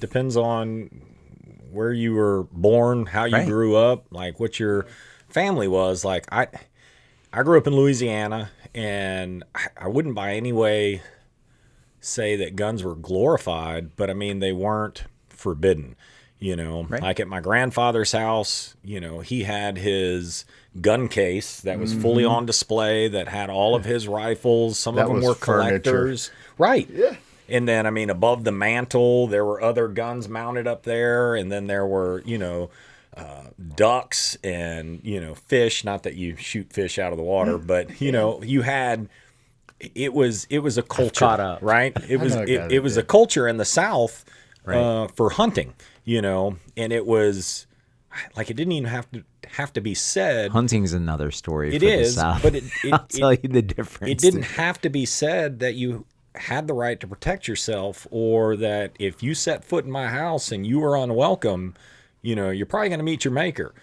depends on where you were born, how you grew up, like what your family was. Like I grew up in Louisiana, and I wouldn't by any way say that guns were glorified, but I mean, they weren't forbidden. Like at my grandfather's house, he had his gun case that was fully on display, that had all of his rifles. Some of them were collectors. Furniture. Right. Yeah. And then, I mean, above the mantle, there were other guns mounted up there. And then there were, ducks and, fish. Not that you shoot fish out of the water, but, you had... It was a culture, caught up. Right? It was a culture in the South for hunting, and it was like, it didn't even have to be said. Hunting's another story. It for is, the South. but I'll tell you the difference. It didn't have to be said that you had the right to protect yourself, or that if you set foot in my house and you were unwelcome, you're probably going to meet your maker.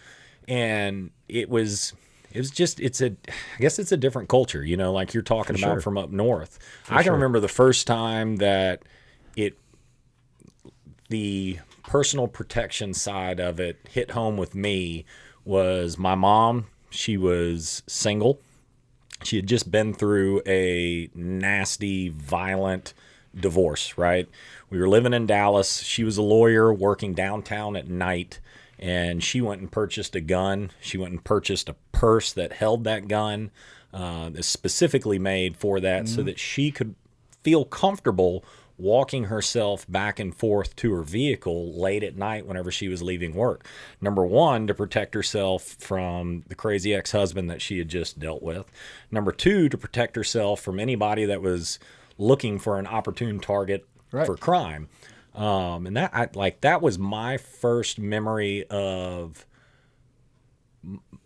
And I guess it's a different culture, like you're talking about from up north. I can remember the first time that the personal protection side of it hit home with me was my mom. She was single. She had just been through a nasty, violent divorce, right? We were living in Dallas. She was a lawyer working downtown at night. And she went and purchased a gun. She went and purchased a purse that held that gun, specifically made for that, so that she could feel comfortable walking herself back and forth to her vehicle late at night whenever she was leaving work. Number one, to protect herself from the crazy ex-husband that she had just dealt with. Number two, to protect herself from anybody that was looking for an opportune target for crime. And that was my first memory of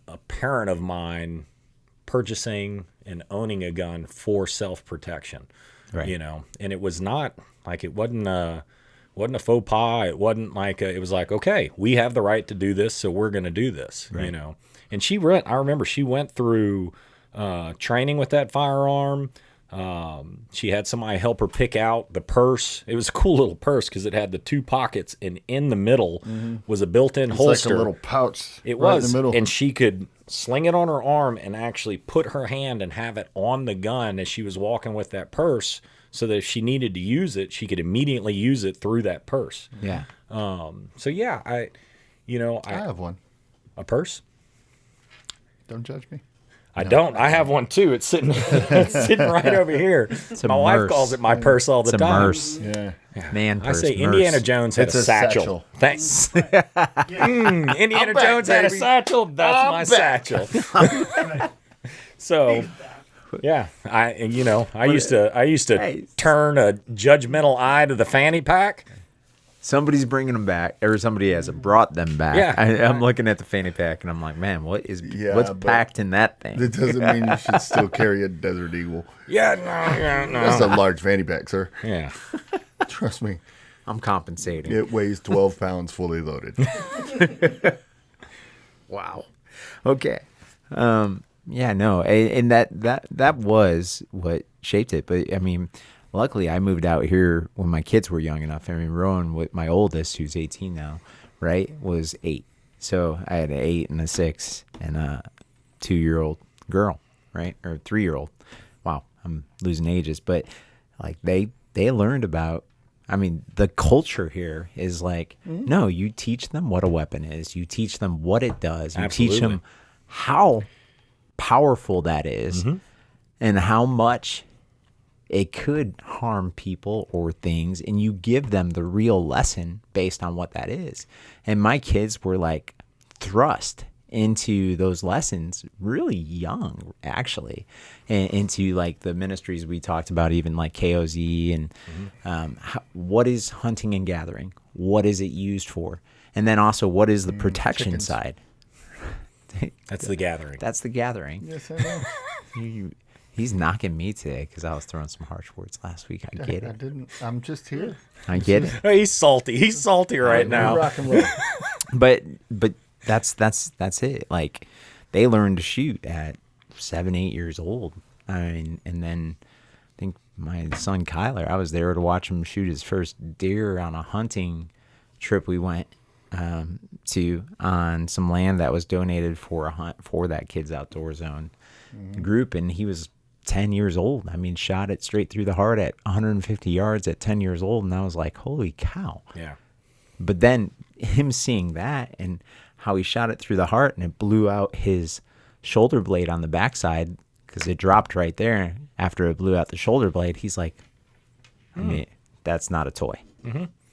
a parent of mine purchasing and owning a gun for self-protection, and it was not like, it wasn't a faux pas. It wasn't like, it was like, okay, we have the right to do this, so we're going to do this, and I remember she went through, training with that firearm. She had somebody help her pick out the purse. It was a cool little purse because it had the two pockets, and in the middle was a built-in holster. Like a little pouch. It was, in the middle. And she could sling it on her arm and actually put her hand and have it on the gun as she was walking with that purse, so that if she needed to use it, she could immediately use it through that purse. Yeah. So yeah, I have one. A purse? Don't judge me. I don't. I have one too. It's sitting right over here. My wife calls it my purse all the time. It's a merce. Yeah. Man purse. I say Indiana Jones had a satchel. Thanks. Indiana Jones had a satchel. That's my satchel. So, yeah, I used to turn a judgmental eye to the fanny pack. Somebody's bringing them back, or somebody has brought them back. Yeah. I'm looking at the fanny pack, and I'm like, man, what's packed in that thing? That doesn't mean you should still carry a Desert Eagle. Yeah, no. That's a large fanny pack, sir. Yeah. Trust me. I'm compensating. It weighs 12 pounds fully loaded. Wow. Okay. Yeah, no, and that was what shaped it. But I mean, luckily I moved out here when my kids were young enough. I mean, Rowan, with my oldest, who's 18 now, right, was 8. So I had an 8 and a 6 and a 2-year-old girl, right, or 3-year-old. Wow, I'm losing ages, but like they learned about. I mean, the culture here is like, no, you teach them what a weapon is. You teach them what it does. You teach them how powerful that is and how much it could harm people or things. And you give them the real lesson based on what that is. And my kids were like thrust into those lessons really young, actually, and into like the ministries we talked about, even like KOZ and what is hunting and gathering? What is it used for? And then also, what is the protection side? That's the gathering. That's the gathering. Yes, I know. He's knocking me today because I was throwing some harsh words last week. I get it. I didn't. I'm just here. I get it. He's salty. He's salty right now. Rock and roll. But that's it. Like, they learned to shoot at 7, 8 years old. I mean, and then I think my son Kyler, I was there to watch him shoot his first deer on a hunting trip we went to on some land that was donated for a hunt for that Kids Outdoor Zone group, and he was 10 years old. I mean, shot it straight through the heart at 150 yards at 10 years old, and I was like, holy cow. Yeah. But then him seeing that and how he shot it through the heart and it blew out his shoulder blade on the backside because it dropped right there after it blew out the shoulder blade, he's like, I mean, that's not a toy,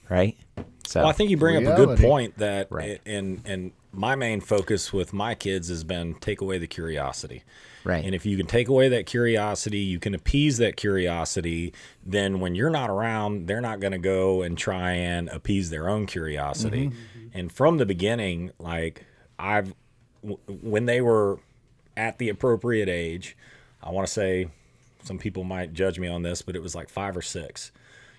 right? So Well, I think you bring up a good Reality. point that Right. and my main focus with my kids has been take away the curiosity. Right. And if you can take away that curiosity, you can appease that curiosity, then when you're not around, they're not going to go and try and appease their own curiosity. And from the beginning, like when they were at the appropriate age, I want to say some people might judge me on this, but it was like 5 or 6.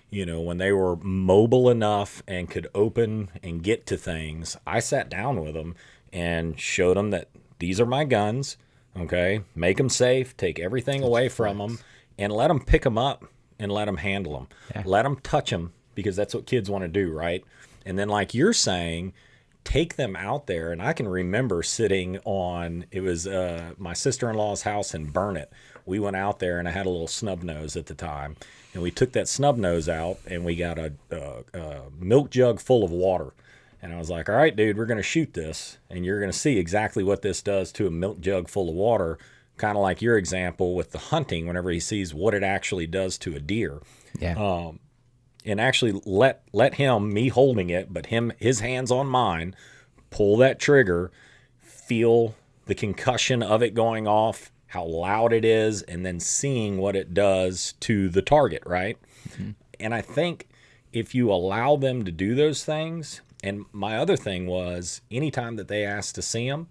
You know, when they were mobile enough and could open and get to things, I sat down with them and showed them that these are my guns, okay? Make them safe, take everything away from them, and let them pick them up and let them handle them. Yeah. Let them touch them because that's what kids want to do, right? And then like you're saying, take them out there. And I can remember sitting on, it was my sister-in-law's house in Burnett. We went out there and I had a little snub nose at the time. And we took that snub nose out and we got a milk jug full of water. And I was like, all right, dude, we're going to shoot this. And you're going to see exactly what this does to a milk jug full of water. Kind of like your example with the hunting, whenever he sees what it actually does to a deer. yeah. And actually let him, me holding it, but his hands on mine, pull that trigger, feel the concussion of it going off, how loud it is, and then seeing what it does to the target, right? And I think if you allow them to do those things, and my other thing was anytime that they asked to see them,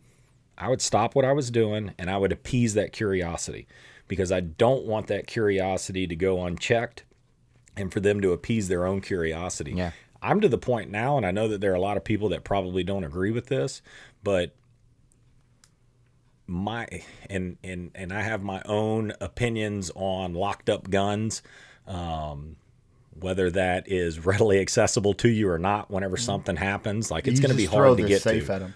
I would stop what I was doing and I would appease that curiosity because I don't want that curiosity to go unchecked and for them to appease their own curiosity. Yeah. I'm to the point now, and I know that there are a lot of people that probably don't agree with this, but I have my own opinions on locked up guns, whether that is readily accessible to you or not whenever something happens. Like it's You going to be just throw hard to the get safe to. at them.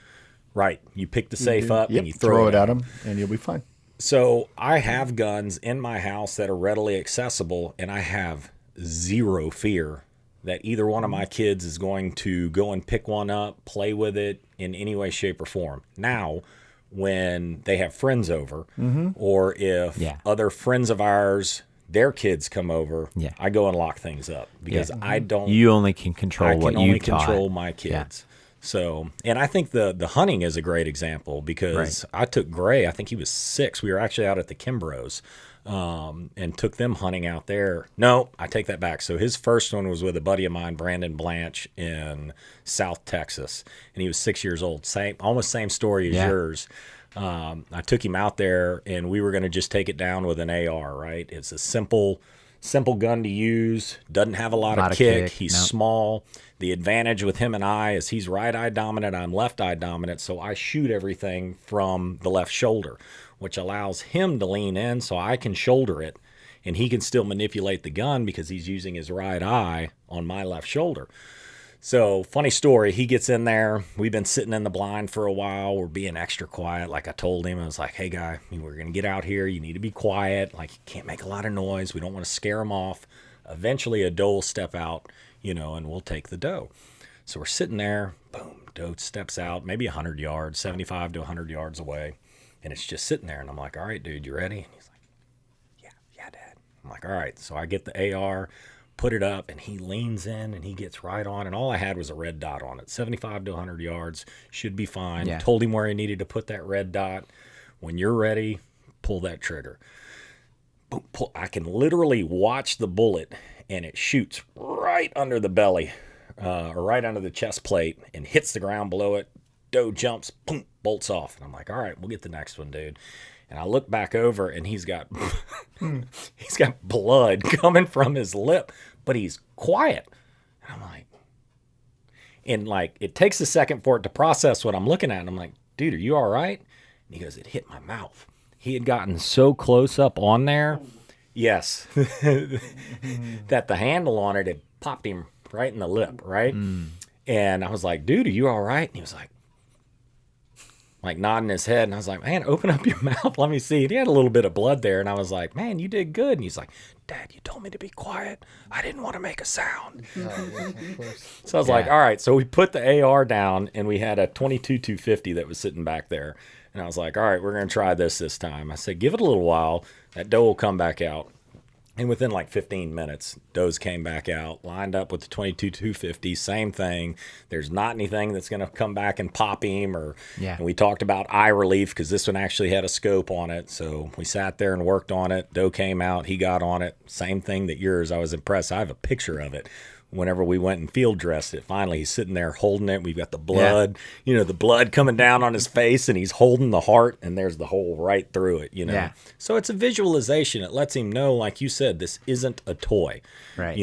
Right. You pick the safe up Yep, and you throw it at them, and you'll be fine. So I have guns in my house that are readily accessible, and I have zero fear that either one of my kids is going to go and pick one up, play with it in any way, shape, or form. Now, when they have friends over, or if Yeah. other friends of ours, their kids come over, Yeah. I go and lock things up because I don't. You only can control I what can you only taught. control my kids. So, and I think the hunting is a great example because I took Gray, I think he was 6. We were actually out at the Kimbrows and took them hunting out there. No, I take that back. So his first one was with a buddy of mine, Brandon Blanche in South Texas. And he was 6 years old. Almost same story as Yeah. yours. I took him out there and we were going to just take it down with an AR, right? It's a simple gun to use, doesn't have a lot of kick. He's no. small. The advantage with him and I is he's right eye dominant, I'm left eye dominant, so I shoot everything from the left shoulder, which allows him to lean in so I can shoulder it, and he can still manipulate the gun because he's using his right eye on my left shoulder. So, funny story, he gets in there. We've been sitting in the blind for a while. We're being extra quiet. Like I told him, I was like, hey, guy, we're going to get out here. You need to be quiet. Like, you can't make a lot of noise. We don't want to scare him off. Eventually, a doe will step out, and we'll take the doe. So, we're sitting there. Boom, doe steps out, maybe 100 yards, 75 to 100 yards away. And it's just sitting there. And I'm like, all right, dude, you ready? And he's like, yeah, Dad. I'm like, all right. So, I get the AR, put it up, and he leans in and he gets right on, and all I had was a red dot on it. 75 to 100 yards should be fine. Yeah. Told him where he needed to put that red dot. When you're ready, pull that trigger. Boom, pull. I can literally watch the bullet, and it shoots right under the belly, or right under the chest plate, and hits the ground below it. Doe jumps, boom, bolts off, and I'm like, all right, we'll get the next one, dude. And I look back over, and he's got blood coming from his lip, but he's quiet. And I'm like, it takes a second for it to process what I'm looking at. And I'm like, dude, are you all right? And he goes, it hit my mouth. He had gotten so close up on there, yes, that the handle on it had popped him right in the lip, right? And I was like, dude, are you all right? And he was like nodding his head. And I was like, man, open up your mouth. Let me see. And he had a little bit of blood there. And I was like, man, you did good. And he's like, Dad, you told me to be quiet. I didn't want to make a sound. Of course. So I was like, all right. So we put the AR down and we had a 22-250 that was sitting back there. And I was like, all right, we're going to try this time. I said, give it a little while. That doe will come back out. And within like 15 minutes, does came back out, lined up with the 22-250, same thing. There's not anything that's going to come back and pop him. And we talked about eye relief because this one actually had a scope on it. So we sat there and worked on it. Doe came out. He got on it. Same thing that yours. I was impressed. I have a picture of it. Whenever we went and field dressed it, finally he's sitting there holding it. We've got the blood, the blood coming down on his face, and he's holding the heart, and there's the hole right through it, Yeah. So it's a visualization. It lets him know, like you said, this isn't a toy. Right.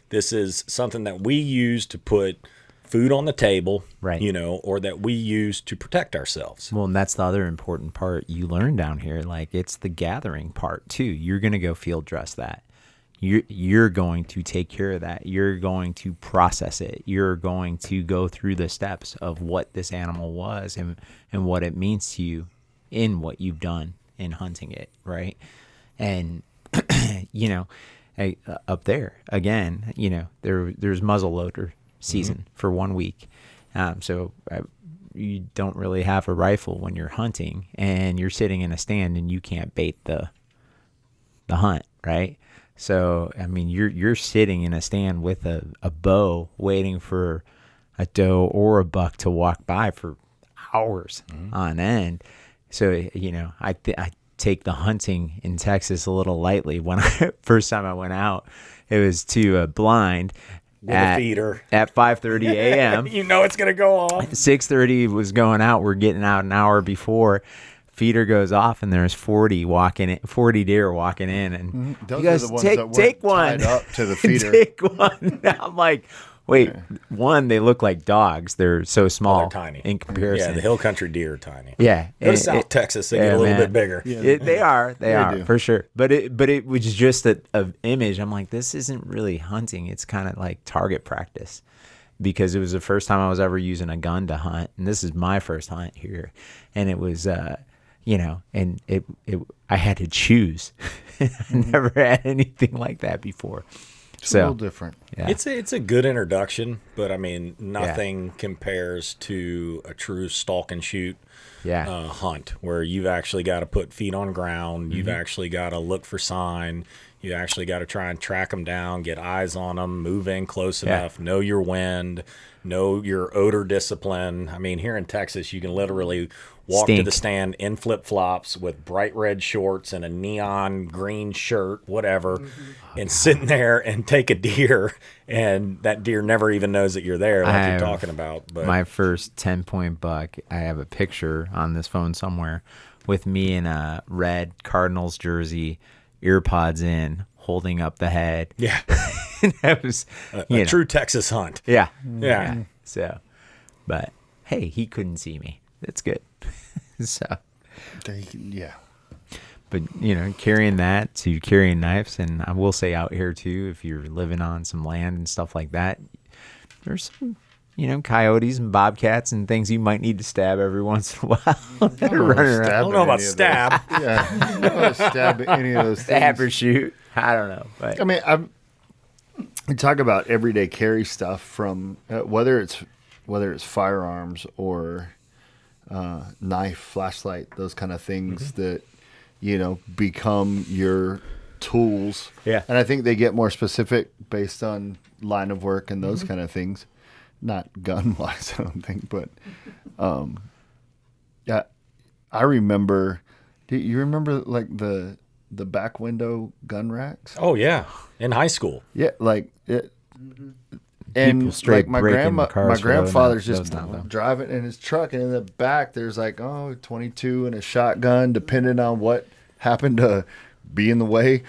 This is something that we use to put food on the table, Right. Or that we use to protect ourselves. Well, and that's the other important part you learn down here. Like, it's the gathering part too. You're going to go field dress that. You're going to take care of that. You're going to process it. You're going to go through the steps of what this animal was and what it means to you in what you've done in hunting it, right? And up there again, there's muzzleloader season for 1 week, so you don't really have a rifle when you're hunting, and you're sitting in a stand and you can't bait the hunt, right? So, I mean, you're sitting in a stand with a bow waiting for a doe or a buck to walk by for hours on end. So, I take the hunting in Texas a little lightly. When first time I went out, it was to a blind With a feeder. at 5:30 a.m. It's going to go off. 6:30 was going out. We're getting out an hour before. Feeder goes off, and there's 40 deer walking in, and Those he goes, are the ones take that weren't one, tied up to the feeder. take one. I'm like, wait, one, they look like dogs. They're so small, they're tiny in comparison. Yeah, the hill country deer are tiny. Yeah, Go to South Texas, they get a little bit bigger. Yeah. They are do. for sure. But it was just a image. I'm like, this isn't really hunting. It's kind of like target practice, because it was the first time I was ever using a gun to hunt, and this is my first hunt here, and it was. And I had to choose. I never had anything like that before. It's a little different. Yeah. It's a good introduction, but I mean, nothing compares to a true stalk and shoot hunt, where you've actually got to put feet on ground. You've actually got to look for sign. You actually got to try and track them down, get eyes on them, move in close enough, know your wind, know your odor discipline. I mean, here in Texas, you can literally walk to the stand in flip-flops with bright red shorts and a neon green shirt, whatever, and sitting there and take a deer, and that deer never even knows that you're there, like you're talking about. But my first 10-point buck, I have a picture on this phone somewhere with me in a red Cardinals jersey, ear pods in, holding up the head. Yeah. That was a true Texas hunt. Yeah. So, but hey, he couldn't see me. That's good. So, Yeah. but carrying that to carrying knives, and I will say out here too, if you're living on some land and stuff like that, there's some coyotes and bobcats and things you might need to stab every once in a while. I don't know about stab. Yeah. I don't know about stab at any of those things. Stab or shoot. I don't know. But I mean, we talk about everyday carry stuff from whether it's firearms or knife, flashlight, those kind of things that become your tools. Yeah. And I think they get more specific based on line of work and those kind of things. Not gun wise, I don't think, but yeah, I remember. Do you remember like the back window gun racks? Oh yeah, in high school. Yeah, like it. And people straight like breaking my cars for grandfather's those just now, though. driving in his truck, and in the back there's like 22 and a shotgun, depending on what happened to be in the way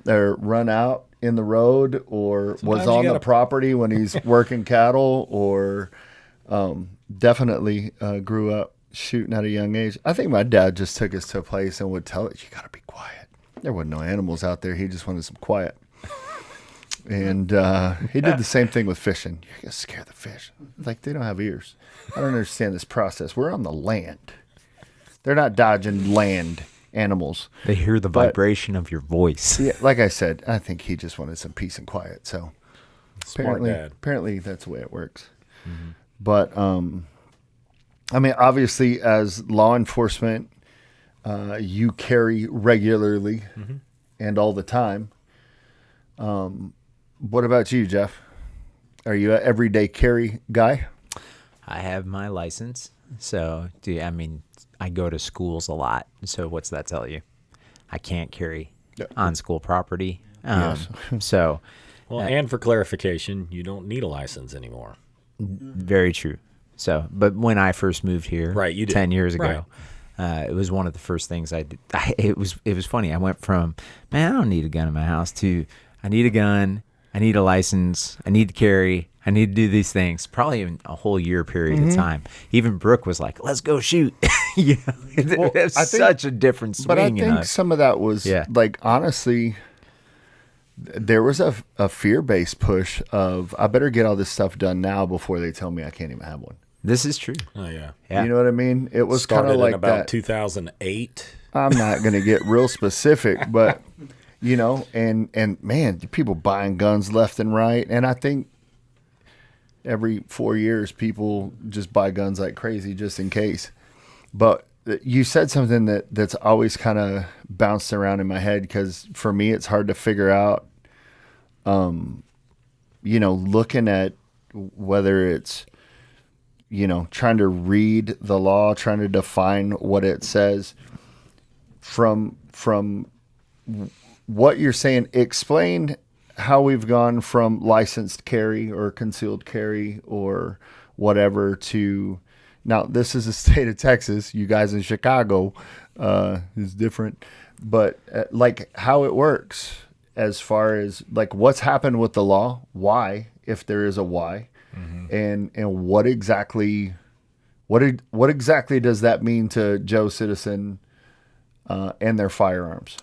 or run out in the road, or Sometimes was you on the gotta- property when he's working cattle, or definitely grew up shooting at a young age. I think my dad just took us to a place and would tell us, you got to be quiet. There wasn't no animals out there. He just wanted some quiet. And he did the same thing with fishing. You're going to scare the fish. Like, they don't have ears. I don't understand this process. We're on the land. They're not dodging land animals. They hear the vibration of your voice. Yeah, like I said, I think he just wanted some peace and quiet. So Smart dad. apparently that's the way it works. Mm-hmm. But, I mean, obviously, as law enforcement, you carry regularly and all the time. What about you, Jeff? Are you an everyday carry guy? I have my license. So, I go to schools a lot. So what's that tell you? I can't carry on school property. Yes. So, And for clarification, you don't need a license anymore. very true. So, but when I first moved here, Right, you did. 10 years ago, it was one of the first things I did. It was funny. I went from, man, I don't need a gun in my house to, I need a gun, I need a license, I need to carry, I need to do these things. Probably in a whole year period of time. Even Brooke was like, "Let's go shoot." Well, It's I think- such a different swing. But I in think us. some of that was like, honestly, there was a fear-based push of, I better get all this stuff done now before they tell me I can't even have one. This is true. Oh, yeah. Yeah. You know what I mean? It was kind Started of like in about that. 2008. I'm not going to get real specific, but and man, people buying guns left and right. And I think every 4 years, people just buy guns like crazy just in case. But you said something that's always kind of bounced around in my head, because for me, it's hard to figure out, looking at whether it's, trying to read the law, trying to define what it says from what you're saying. Explain how we've gone from licensed carry or concealed carry or whatever to now. This is the state of Texas. You guys in Chicago is different, but like how it works as far as like what's happened with the law, why, if there is a why, and what exactly does that mean to Joe Citizen and their firearms?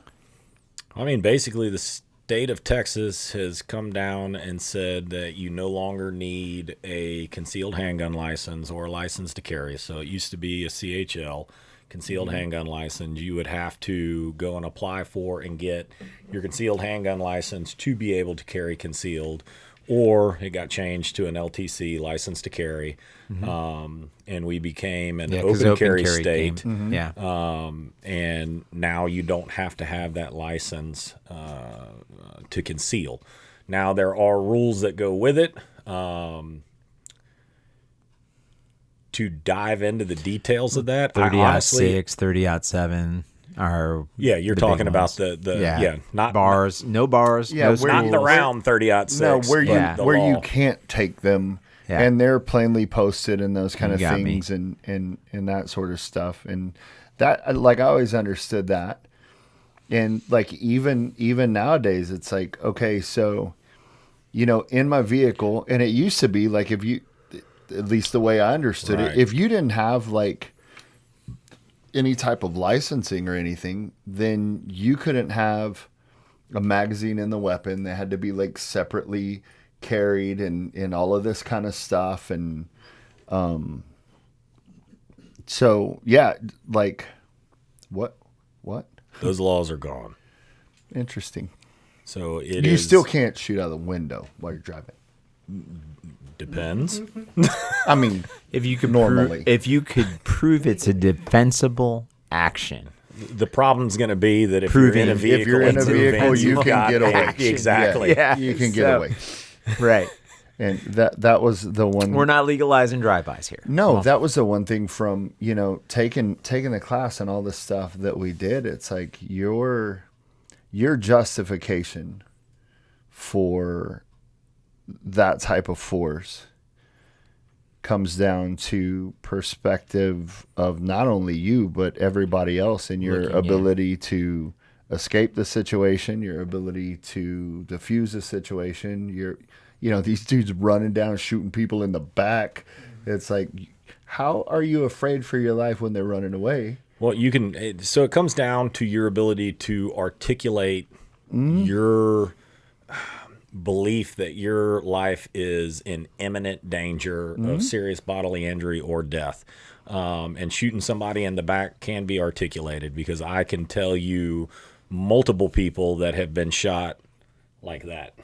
I mean, basically, the state of Texas has come down and said that you no longer need a concealed handgun license or a license to carry. So it used to be a CHL, concealed handgun license. You would have to go and apply for and get your concealed handgun license to be able to carry concealed, or it got changed to an LTC, license to carry. And we became an 'cause open carry state. Yeah. And now you don't have to have that license to conceal. Now there are rules that go with it. To dive into the details of that, 30-06, 30-7 are you're the big talking about ones. the not bars, no bars, Yeah, no where not you- the schools. round 30-06. No, where you Yeah. the where you law. can't take them, Yeah. and they're plainly posted and those kind of You got me. things, and that sort of stuff. And that, like, I always understood that. And like even nowadays, it's like, okay, so in my vehicle, and it used to be like, if you, at least the way I understood Right. it, if you didn't have like any type of licensing or anything, then you couldn't have a magazine in the weapon. They had to be like separately carried and all of this kind of stuff. And so yeah, like what Those laws are gone. interesting. So it You is- still can't shoot out the window while you're driving. depends. I mean, If you could Normally. if you could prove it's a defensible action. The problem's going to be that if Proving- you're in a if vehicle, you're in a it's vehicle, you defensible can get away. action. Exactly. Yeah. you can get So- away. Right. And that was the one. We're not legalizing drive-bys here. No, that was the one thing from, taking the class and all the stuff that we did. It's like your justification for that type of force comes down to perspective of not only you, but everybody else, and your Looking in. ability to escape the situation, your ability to diffuse the situation. These dudes running down, shooting people in the back. It's like, how are you afraid for your life when they're running away? Well, so it comes down to your ability to articulate belief that your life is in imminent danger of serious bodily injury or death. And shooting somebody in the back can be articulated, because I can tell you multiple people that have been shot like that,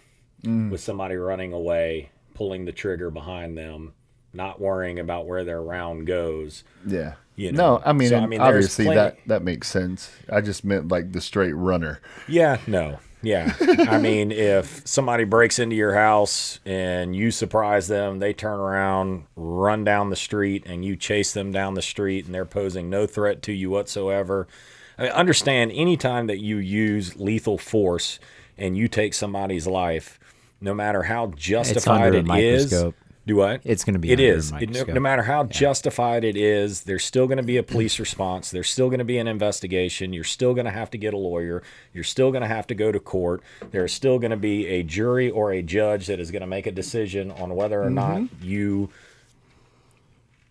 with somebody running away, pulling the trigger behind them, not worrying about where their round goes. Yeah. You know? No, I mean, So, and obviously that makes sense. I just meant like the straight runner. Yeah, no. Yeah. I mean, if somebody breaks into your house and you surprise them, they turn around, run down the street, and you chase them down the street, and they're posing no threat to you whatsoever. I mean, understand, anytime that you use lethal force and you take somebody's life, no matter how justified it is. Do what? It's going to be It under is. a microscope. No matter how justified it is, there's still going to be a police response. There's still going to be an investigation. You're still going to have to get a lawyer. You're still going to have to go to court. There's still going to be a jury or a judge that is going to make a decision on whether or not you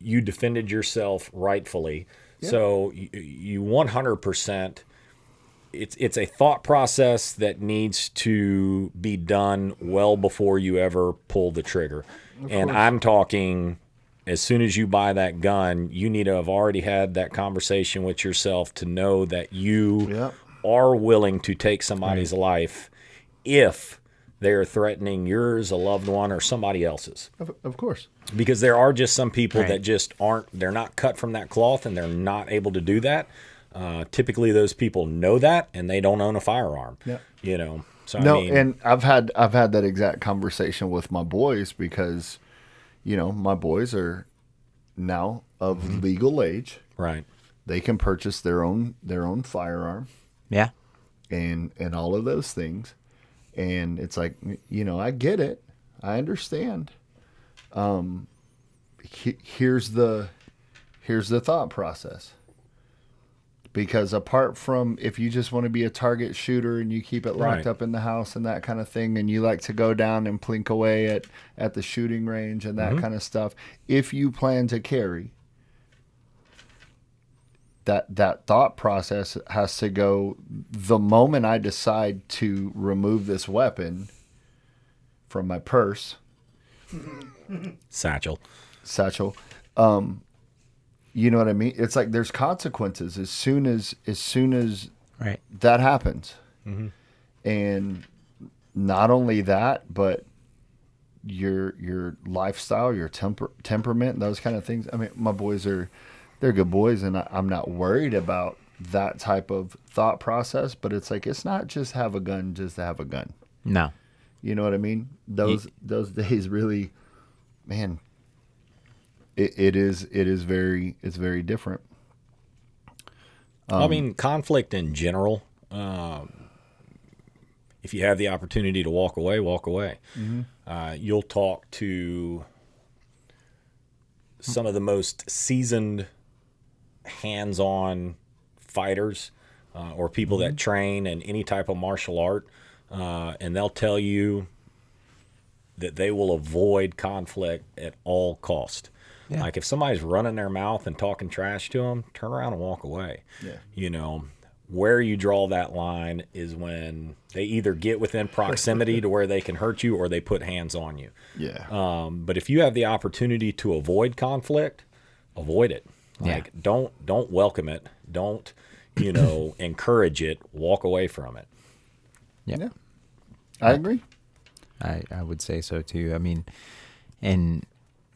defended yourself rightfully. Yep. So you 100%. It's a thought process that needs to be done well before you ever pull the trigger. And I'm talking, as soon as you buy that gun, you need to have already had that conversation with yourself to know that you are willing to take somebody's life if they're threatening yours, a loved one, or somebody else's. Of course. Because there are just some people that just they're not cut from that cloth, and they're not able to do that. Typically those people know that, and they don't own a firearm. Yeah. You know. So no, I mean, and I've had that exact conversation with my boys, because, you know, my boys are now of legal age. Right. They can purchase their own firearm. Yeah. And all of those things. And it's like, you know, I get it. I understand. Here's the thought process. Because apart from, if you just want to be a target shooter and you keep it locked up in the house and that kind of thing, and you like to go down and plink away at the shooting range and that kind of stuff, if you plan to carry, that thought process has to go, the moment I decide to remove this weapon from my purse, satchel, you know what I mean? It's like there's consequences as soon as that happens. And not only that, but your lifestyle, your temperament, those kind of things. I mean, my boys they're good boys, and I'm not worried about that type of thought process, but it's like, it's not just have a gun just to have a gun. No. You know what I mean? Those days really, man, it's very different. I mean, conflict in general, if you have the opportunity to walk away, walk away. You'll talk to some of the most seasoned, hands-on fighters or people that train in any type of martial art, and they'll tell you that they will avoid conflict at all cost. Yeah. Like if somebody's running their mouth and talking trash to them, turn around and walk away. Yeah. You know, where you draw that line is when they either get within proximity to where they can hurt you, or they put hands on you. Yeah. But if you have the opportunity to avoid conflict, avoid it. Like don't welcome it. Don't, you know, encourage it. Walk away from it. Yeah. I agree. I would say so too. I mean, and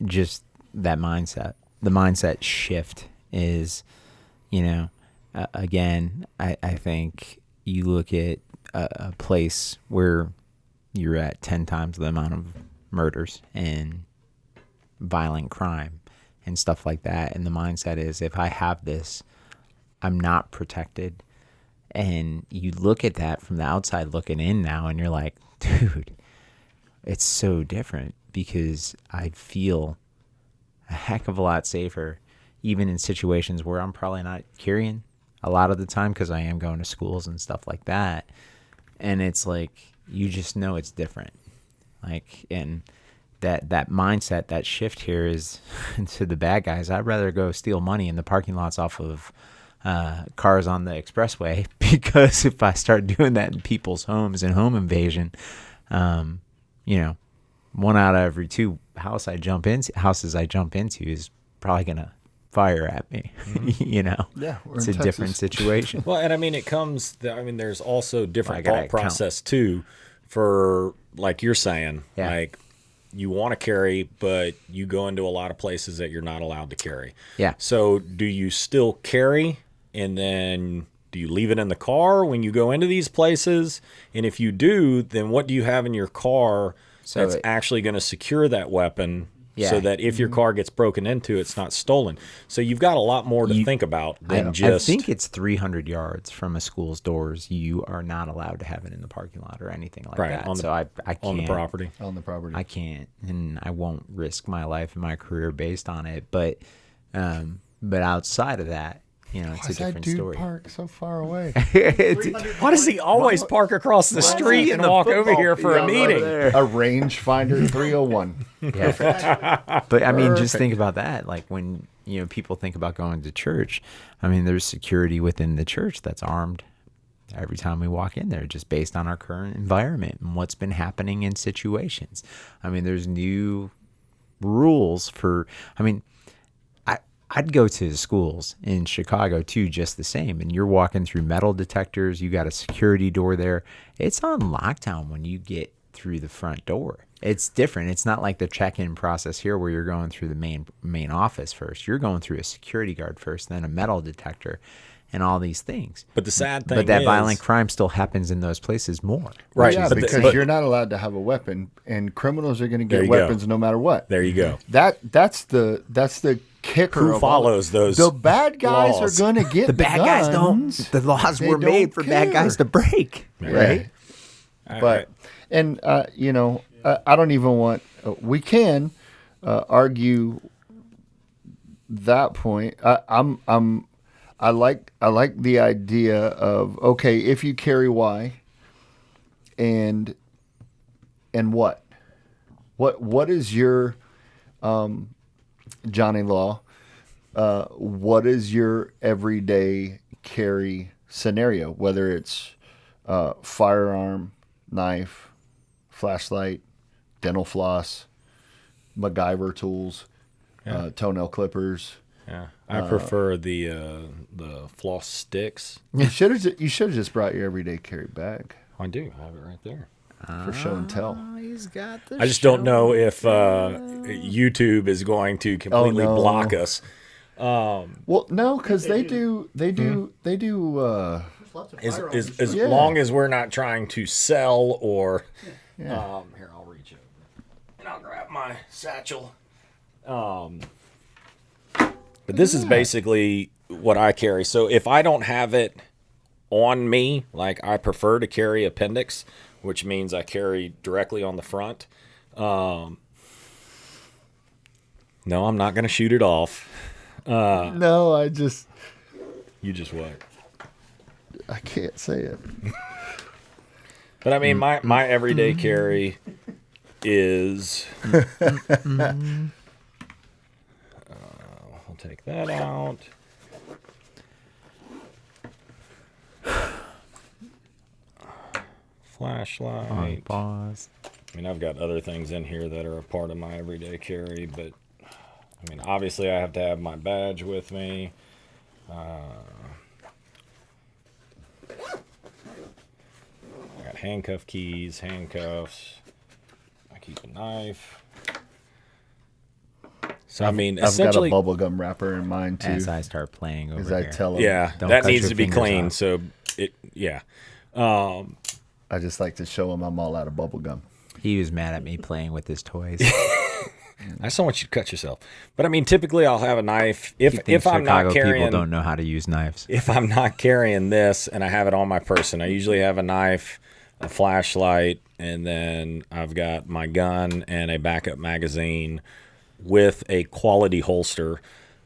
just that mindset, the mindset shift is, you know, again, I think you look at a place where you're at 10 times the amount of murders and violent crime and stuff like that. And the mindset is, if I have this, I'm not protected. And you look at that from the outside looking in now, and you're like, dude, it's so different, because I feel a heck of a lot safer, even in situations where I'm probably not carrying a lot of the time, because I am going to schools and stuff like that. And it's like, you just know it's different. Like, and that mindset, that shift here is to the bad guys. I'd rather go steal money in the parking lots off of cars on the expressway, because if I start doing that in people's homes and home invasion, you know, one out of every two houses I jump into is probably gonna fire at me. You know, Yeah, we're it's in a different Texas. situation. Well, and I mean, there's also different Well, I gotta thought process too for, like you're saying, Yeah. like you want to carry, but you go into a lot of places that you're not allowed to carry. Yeah. So do you still carry, and then do you leave it in the car when you go into these places? And if you do, then what do you have in your car So that's it- actually going to secure that weapon? Yeah. So that if your car gets broken into, it's not stolen. So you've got a lot more to think about than I just. think it's 300 yards from a school's doors. You are not allowed to have it in the parking lot or anything like Right, that. on the- So I can't. on the property. On the property. I can't, and I won't risk my life and my career based on it. But outside of that, you know, it's Why's a that different dude story. park so far away? Why does he always park across the street and walk over here for a meeting? A rangefinder 301. Yeah. But I mean, just think about that. Like when, you know, people think about going to church, I mean, there's security within the church that's armed every time we walk in there, just based on our current environment and what's been happening in situations. I mean, there's new rules for, I mean, I'd go to schools in Chicago too, just the same. And you're walking through metal detectors. You got a security door there. It's on lockdown when you get through the front door. It's different. It's not like the check-in process here where you're going through the main office first. You're going through a security guard first, then a metal detector, and all these things. But the sad thing But that is, violent crime still happens in those places more. right? Yeah, but because you're not allowed to have a weapon, and criminals are going to There get you go. weapons no matter what. there you go. That's the kicker. Who of all- follows those The bad guys laws? are going to get The bad guys guns. don't. The laws They were made don't for bad guys care. to break, right? But and you know, I don't even want. We can argue that point. I like the idea of, okay, if you carry Y, and what is your Johnny Law? What is your everyday carry scenario? Whether it's firearm, knife, flashlight, dental floss, MacGyver tools, toenail clippers. Yeah, I prefer the floss sticks. You should have just brought your everyday carry bag I do. I have it right there. for show and tell. He's got the I just don't know if YouTube is going to completely no. block us. Well, no, because they do. As Yeah. long as we're not trying to sell or. Yeah. Here, I'll reach over and I'll grab my satchel. But this is basically what I carry. So if I don't have it on me, like I prefer to carry appendix, which means I carry directly on the front. No, I'm not going to shoot it off. No, You just what? I can't say it. But I mean, my everyday carry is. I'll take that out. Flashlight. Pause. I mean, I've got other things in here that are a part of my everyday carry, but I mean, obviously, I have to have my badge with me. I got handcuff keys, handcuffs. I keep a knife. So I mean, I've got a essentially, bubblegum wrapper in mine too. As I start playing over As here. I tell them, yeah, Don't that cut needs your to be fingers clean. off. So yeah. I just like to show them I'm all out of bubblegum. He was mad at me playing with his toys. I just don't want you to cut yourself. But I mean, typically I'll have a knife He thinks if I'm Chicago not carrying. people don't know how to use knives. If I'm not carrying this and I have it on my person, I usually have a knife, a flashlight, and then I've got my gun and a backup magazine with a quality holster.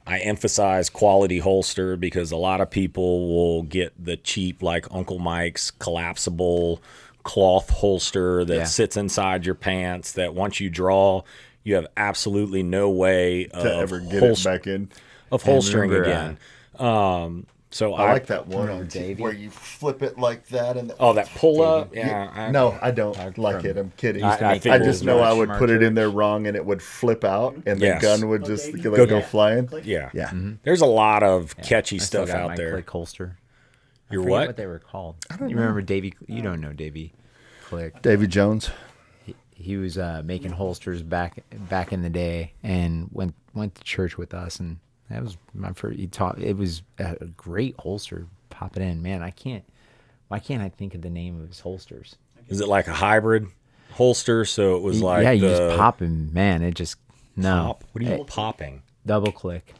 I emphasize quality holster because a lot of people will get the cheap, like Uncle Mike's collapsible cloth holster that Yeah. sits inside your pants that once you draw, you have absolutely no way To of ever get it back in. of holstering remember, again. So I like that one on Davey. where you flip it like that and Oh, that pull up. Yeah. no, I don't like it. I'm kidding. I make think I it just was know I much would put it in smarter. there wrong and it would flip out and Yes. the gun would just Go go flying. Yeah. Yeah. There's a lot of catchy I still stuff got out my there. Click holster. I Your forget what? what they were called. You remember Davey? You don't know Davey Click. Davy Jones. He was making holsters back in the day, and went to church with us, and that was my first. He taught. It was a great holster. Pop it in, man. Why can't I think of the name of his holsters? Is it like a hybrid holster? So it was like yeah, you the just pop him, man. It just pop. What are you popping? double click.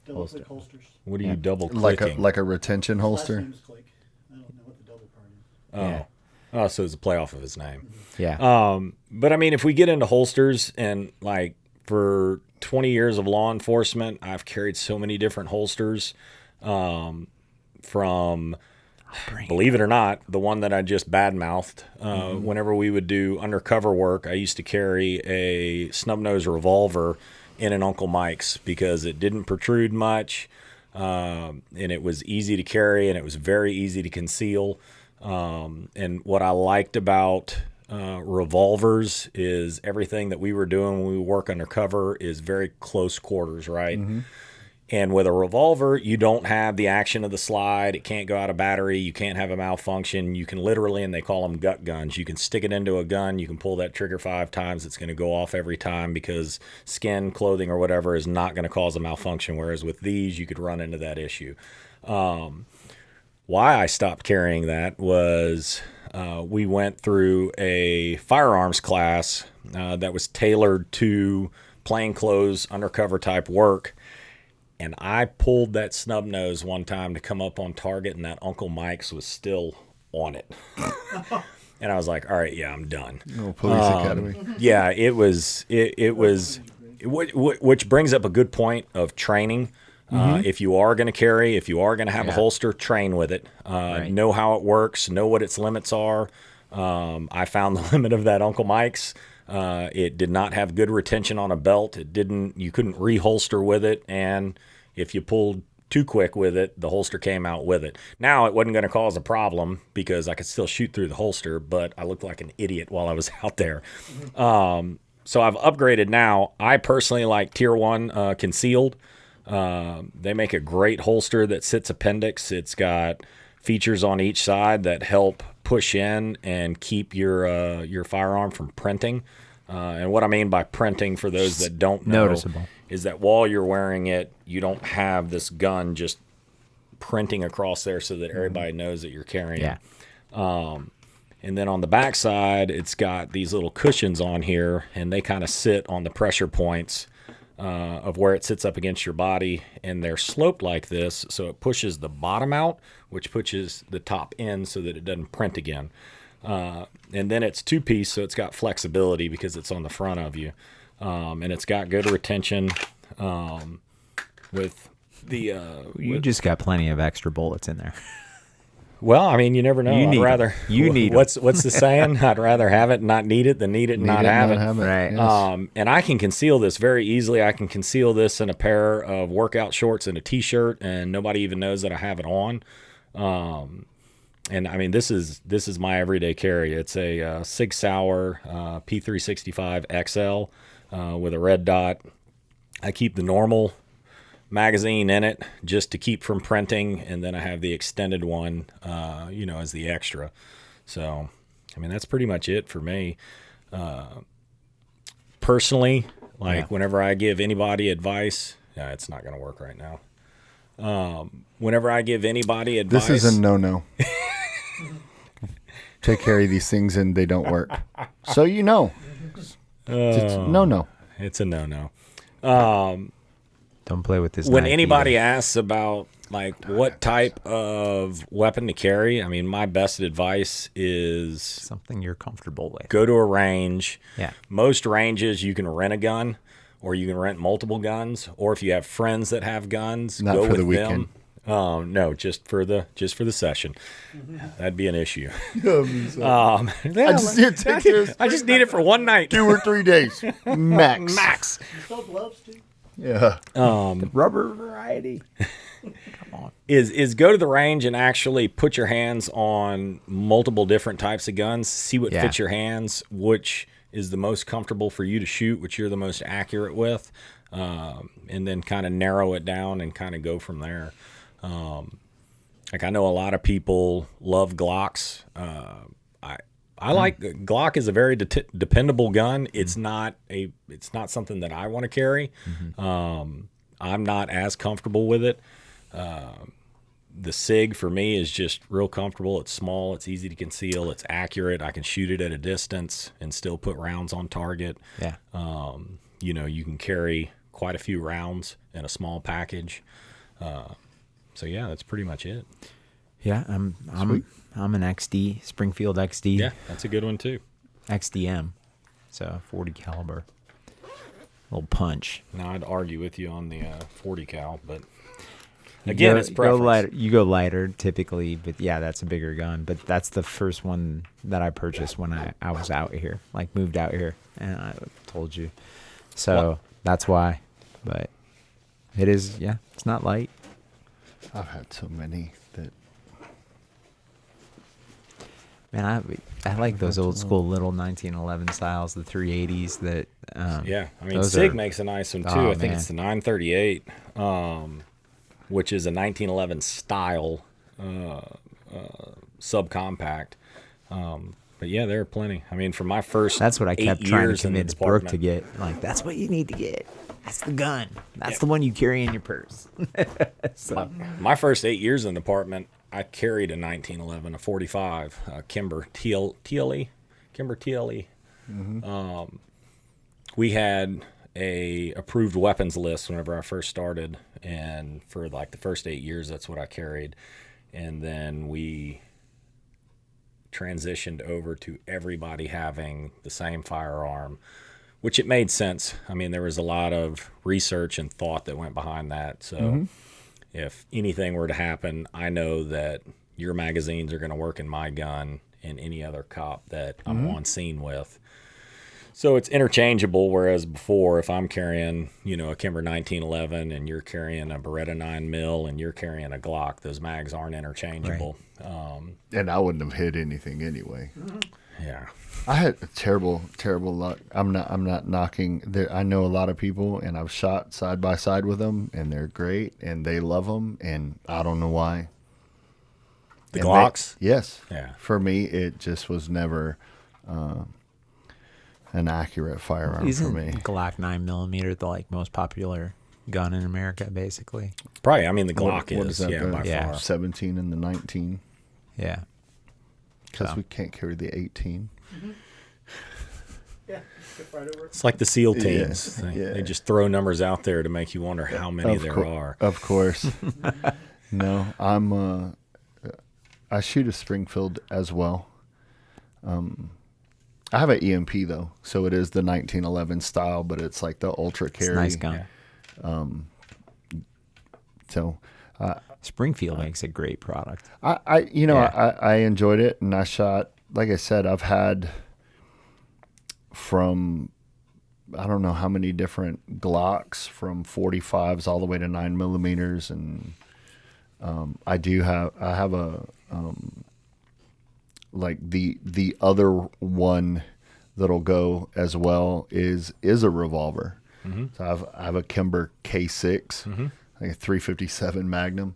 Double click holsters. What are you double Like clicking? a retention Last holster. name is Click. I don't know what the double part is. Yeah. Oh, so it's a play off of his name. Yeah, But I mean, if we get into holsters and like for 20 years of law enforcement, I've carried so many different holsters. From, believe it or not, the one that I just badmouthed. Whenever we would do undercover work, I used to carry a snub nose revolver in an Uncle Mike's because it didn't protrude much, and it was easy to carry, and it was very easy to conceal. And what I liked about revolvers is everything that we were doing when we work undercover is very close quarters, right? And with a revolver, you don't have the action of the slide. It can't go out of battery. You can't have a malfunction. You can literally, and they call them gut guns, you can stick it into a gun. You can pull that trigger 5 times. It's going to go off every time because skin, clothing, or whatever is not going to cause a malfunction. Whereas with these, you could run into that issue. Why I stopped carrying that was we went through a firearms class that was tailored to plainclothes undercover type work. And I pulled that snub nose one time to come up on target, and that Uncle Mike's was still on it. And I was like, all right, yeah, I'm done. Oh, Police Academy. Yeah, it was, which brings up a good point of training. If you are going to carry, if you are going to have a holster, train with it. Know how it works, know what its limits are. I found the limit of that Uncle Mike's. It did not have good retention on a belt. You couldn't reholster with it. And if you pulled too quick with it, the holster came out with it. Now, it wasn't going to cause a problem because I could still shoot through the holster, but I looked like an idiot while I was out there. So I've upgraded now. I personally like Tier 1 concealed. They make a great holster that sits appendix. It's got features on each side that help push in and keep your firearm from printing. And what I mean by printing, for those that don't know, noticeable. Is that while you're wearing it, you don't have this gun just printing across there so that everybody knows that you're carrying. Yeah. And then on the back side, it's got these little cushions on here, and they kind of sit on the pressure points of where it sits up against your body, and they're sloped like this, so it pushes the bottom out, which pushes the top in so that it doesn't print again. And then it's 2-piece, so it's got flexibility because it's on the front of you. And it's got good retention with the... You just got plenty of extra bullets in there. Well, I mean, you never know. You need 'em. I'd rather... You need 'em. What's the saying? I'd rather have it and not need it than need it and not have it. Right. Yes. And I can conceal this very easily. I can conceal this in a pair of workout shorts and a T-shirt, and nobody even knows that I have it on. And I mean, this is my everyday carry. It's a Sig Sauer P365 XL with a red dot. I keep the normal magazine in it just to keep from printing, and then I have the extended one, as the extra. So, I mean, that's pretty much it for me. Personally, whenever I give anybody advice, it's not going to work right now. Whenever I give anybody advice, This is a no-no. To carry these things and they don't work. So you know. It's no-no. it's a no-no. Don't play with this. When knife anybody either. asks about what type of weapon to carry, I mean, my best advice is Something you're comfortable with. go to a range. Yeah. Most ranges you can rent a gun, or you can rent multiple guns, or if you have friends that have guns, Not go for with the weekend. them. No, just for the session. That'd be an issue. I just need to take this I just need it for one night. 2 or 3 days. Max. You sell gloves too? Yeah. Rubber variety. is go to the range and actually put your hands on multiple different types of guns, see what fits your hands, which is the most comfortable for you to shoot, which you're the most accurate with, and then kind of narrow it down and kind of go from there. Like I know a lot of people love Glocks. I like Glock is a very dependable gun. It's not something that I want to carry. I'm not as comfortable with it. The SIG for me is just real comfortable. It's small. It's easy to conceal. It's accurate. I can shoot it at a distance and still put rounds on target. Yeah. You can carry quite a few rounds in a small package. So yeah, that's pretty much it. Yeah, I'm an XD, Springfield XD. Yeah, that's a good one too. XDM, so 40 caliber, little punch. Now I'd argue with you on the 40 cal, but again, it's preference. You go lighter typically, but yeah, that's a bigger gun. But that's the first one that I purchased when I was out here, like moved out here, and I told you. So that's why. But it is, yeah, it's not light. I've had so many that. Man, I like those old school little 1911 styles, the 380s. That yeah, I mean SIG makes a nice one too. I think it's the 938, which is a 1911 style subcompact. But yeah, there are plenty. I mean, for my first, that's what I kept trying to convince Brooke to get. Like, that's what you need to get. That's the gun. That's the one you carry in your purse. So. My first 8 years in the department, I carried a 1911, a 45, Kimber TLE. Kimber TLE. Mm-hmm. We had a approved weapons list whenever I first started, and for like the first 8 years, that's what I carried. And then we transitioned over to everybody having the same firearm, which it made sense. I mean, there was a lot of research and thought that went behind that. So if anything were to happen, I know that your magazines are going to work in my gun and any other cop that I'm on scene with. So it's interchangeable, whereas before, if I'm carrying, a Kimber 1911 and you're carrying a Beretta 9mm and you're carrying a Glock, those mags aren't interchangeable. Right. And I wouldn't have hit anything anyway. Yeah. I had terrible luck. I'm not knocking. I know a lot of people, and I've shot side by side with them, and they're great, and they love them, and I don't know why. The Glocks? Yes. Yeah. For me, it just was never an accurate firearm for me. Glock 9mm the most popular gun in America, basically? Probably. I mean, the Glock what is that, by far. 17 and the 19. Yeah. Because we can't carry the 18. Yeah, skip right over it. It's like the SEAL teams. They just throw numbers out there to make you wonder how many there are. Of course. No, I shoot a Springfield as well. I have an EMP though, so it is the 1911 style, but it's like the ultra carry. Nice gun. So Springfield makes a great product. I enjoyed it, and I shot. Like I said, I've had from I don't know how many different Glocks, from 45s all the way to 9mm, and I have a like the other one that'll go as well is a revolver. So I have a Kimber K6, like a 357 Magnum,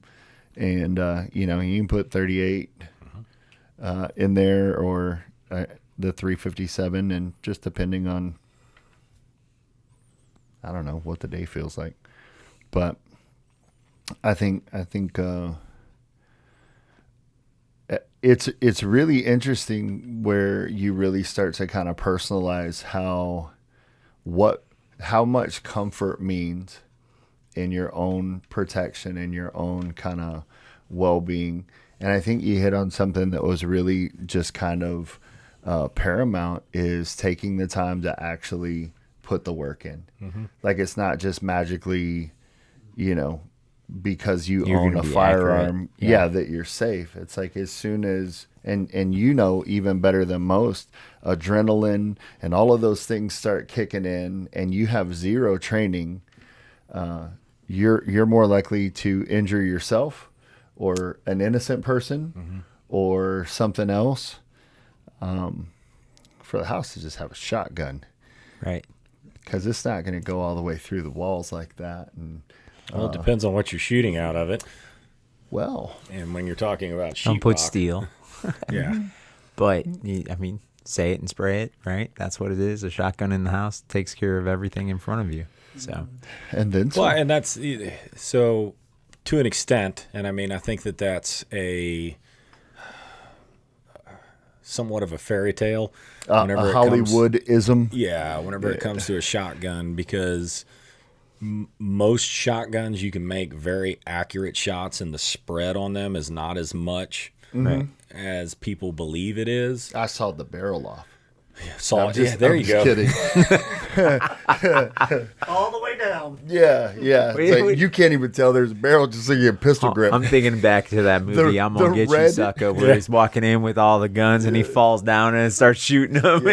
and you can put 38 in there, or the 357, and just depending on, I don't know what the day feels like, but I think it's really interesting where you really start to kind of personalize how much comfort means in your own protection and your own kind of well-being. And I think you hit on something that was really just kind of paramount, is taking the time to actually put the work in. Like, it's not just magically, because you're own a firearm, that you're safe. It's like, as soon as, and even better than most, adrenaline and all of those things start kicking in, and you have zero training, you're more likely to injure yourself or an innocent person or something else. For the house to just have a shotgun, Right. because it's not going to go all the way through the walls like that. And Well, it depends on what you're shooting out of it. well, And when you're talking about Don't put sheetrock, steel. yeah. But, I mean, say it and spray it, right? That's what it is. A shotgun in the house takes care of everything in front of you. So, and then some. Well, and that's so to an extent, and I mean, I think that that's a somewhat of a fairy tale. A Hollywoodism. Whenever it comes to a shotgun, because most shotguns you can make very accurate shots, and the spread on them is not as much right. as people believe it is. I sawed the barrel off. So I'm just- there I'm you just go. Kidding. All the way down. Yeah. It's like, you can't even tell there's a barrel just so you get pistol grip. I'm thinking back to that movie, I'm Gonna the Get You, red- Sucker, where he's walking in with all the guns and he falls down and starts shooting them.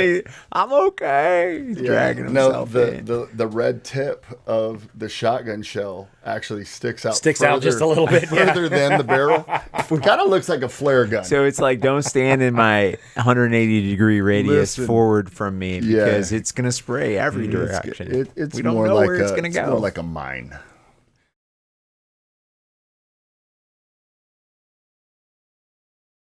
I'm okay. He's dragging himself in. The red tip of the shotgun shell actually sticks out just a little bit, yeah. further than the barrel. Kind of looks like a flare gun. So it's like, don't stand in my 180-degree radius Listen. forward from me Yeah. because it's going to spray every direction. It's we don't more know like where it's going to It's more go. like a mine.